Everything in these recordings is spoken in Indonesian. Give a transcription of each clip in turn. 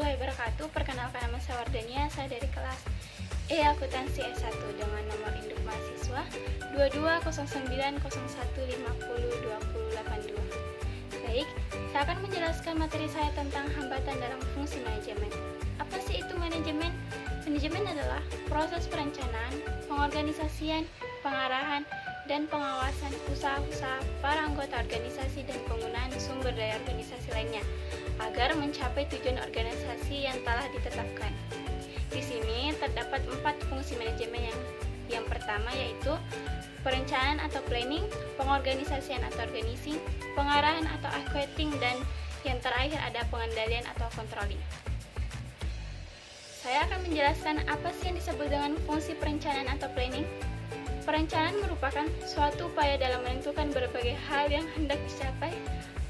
warahmatullahi wabarakatuh. Perkenalkan, nama saya Wardania, saya dari kelas E Akuntansi S1 dengan nomor induk mahasiswa 220901502082. Baik, saya akan menjelaskan materi saya tentang hambatan dalam fungsi manajemen. Apa sih itu manajemen? Manajemen adalah proses perencanaan, pengorganisasian, pengarahan, dan pengawasan usaha-usaha para anggota organisasi dan penggunaan sumber daya organisasi lainnya agar mencapai tujuan organisasi yang telah ditetapkan. Di sini terdapat 4 fungsi manajemen yang pertama yaitu perencanaan atau planning, pengorganisasian atau organizing, pengarahan atau equating, dan yang terakhir ada pengendalian atau controlling. Saya akan menjelaskan apa sih yang disebut dengan fungsi perencanaan atau planning. Perencanaan merupakan suatu upaya dalam menentukan berbagai hal yang hendak dicapai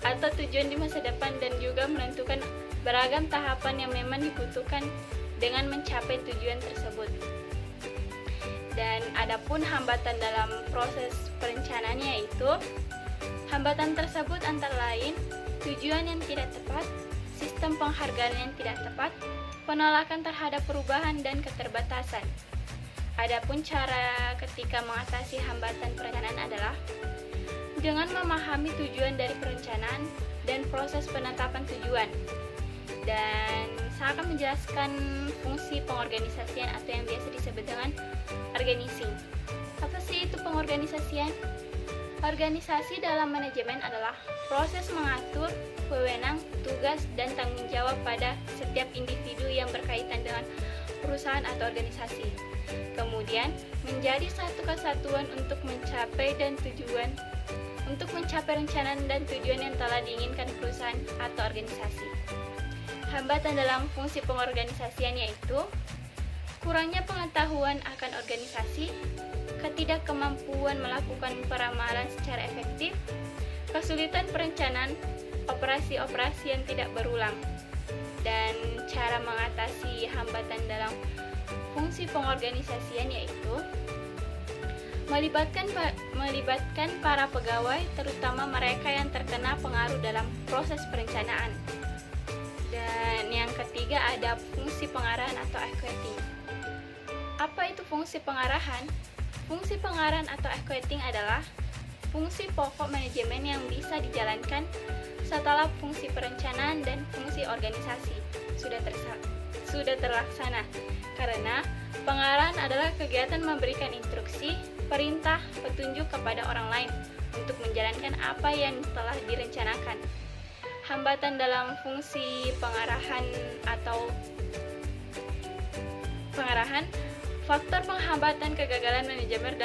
atau tujuan di masa depan dan juga menentukan beragam tahapan yang memang dibutuhkan dengan mencapai tujuan tersebut. Dan adapun hambatan dalam proses perencanaannya yaitu hambatan tersebut antara lain tujuan yang tidak tepat, sistem penghargaan yang tidak tepat, penolakan terhadap perubahan dan keterbatasan. Adapun cara ketika mengatasi hambatan perencanaan adalah dengan memahami tujuan dari perencanaan dan proses penetapan tujuan. Dan saya akan menjelaskan fungsi pengorganisasian atau yang biasa disebut dengan organizing. Apa sih itu pengorganisasian? Organisasi dalam manajemen adalah proses mengatur wewenang, tugas, dan tanggung jawab pada setiap individu yang berkaitan dengan perusahaan atau organisasi. Kemudian menjadi satu kesatuan untuk mencapai rencana dan tujuan yang telah diinginkan perusahaan atau organisasi. Hambatan dalam fungsi pengorganisasian yaitu kurangnya pengetahuan akan organisasi, ketidakkemampuan melakukan peramalan secara efektif, kesulitan perencanaan operasi-operasi yang tidak berulang. Dan cara mengatasi hambatan dalam fungsi pengorganisasian yaitu melibatkan para pegawai, terutama mereka yang terkena pengaruh dalam proses perencanaan. Dan yang ketiga ada fungsi pengarahan atau equating. Apa itu fungsi pengarahan? Fungsi pengarahan atau equating adalah fungsi pokok manajemen yang bisa dijalankan setelah fungsi perencanaan dan fungsi organisasi sudah terlaksana, karena pengarahan adalah kegiatan memberikan instruksi, perintah, petunjuk kepada orang lain untuk menjalankan apa yang telah direncanakan. Hambatan dalam fungsi pengarahan faktor penghambatan kegagalan manajemen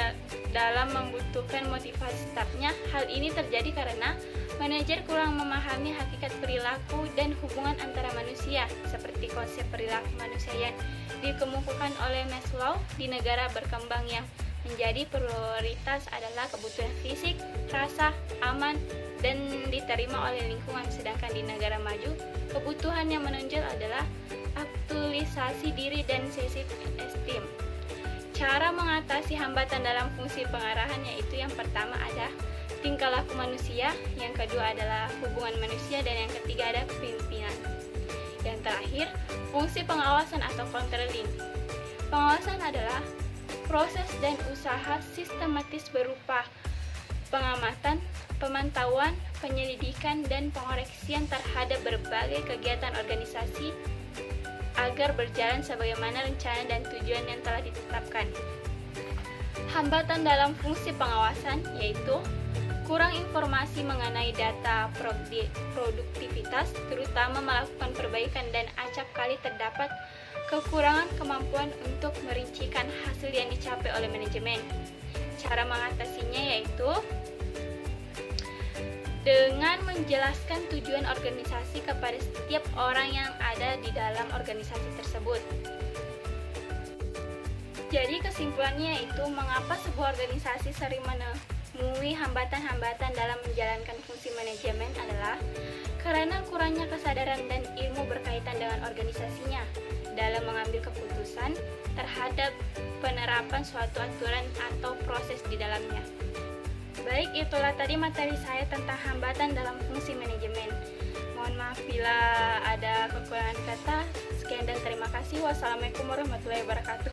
dalam membutuhkan motivasi stafnya. Hal ini terjadi karena manajer kurang memahami hakikat perilaku dan hubungan antara manusia, seperti konsep perilaku manusia yang dikemukakan oleh Maslow. Di negara berkembang yang menjadi prioritas adalah kebutuhan fisik, rasa, aman, dan diterima oleh lingkungan, sedangkan di negara maju, kebutuhan yang menonjol adalah aktualisasi diri dan self-esteem. Cara mengatasi hambatan dalam fungsi pengarahan yaitu yang pertama ada tingkah laku manusia, yang kedua adalah hubungan manusia, dan yang ketiga ada kepemimpinan. Yang terakhir, fungsi pengawasan atau controlling. Pengawasan adalah proses dan usaha sistematis berupa pengamatan, pemantauan, penyelidikan, dan pengoreksian terhadap berbagai kegiatan organisasi agar berjalan sebagaimana rencana dan tujuan yang telah ditetapkan. Hambatan dalam fungsi pengawasan yaitu kurang informasi mengenai data produktivitas, terutama melakukan perbaikan, dan acap kali terdapat kekurangan kemampuan untuk merincikan hasil yang dicapai oleh manajemen. Cara mengatasinya yaitu dengan menjelaskan tujuan organisasi kepada setiap orang yang ada di dalam organisasi tersebut. Jadi kesimpulannya yaitu mengapa sebuah organisasi sering menemui hambatan-hambatan dalam menjalankan fungsi manajemen adalah karena kurangnya kesadaran dan ilmu berkaitan dengan organisasinya dalam mengambil keputusan terhadap penerapan suatu aturan atau proses di dalamnya. Baik, itulah tadi materi saya tentang hambatan dalam fungsi manajemen. Mohon maaf bila ada kekurangan kata. kasih. Wassalamualaikum warahmatullahi wabarakatuh.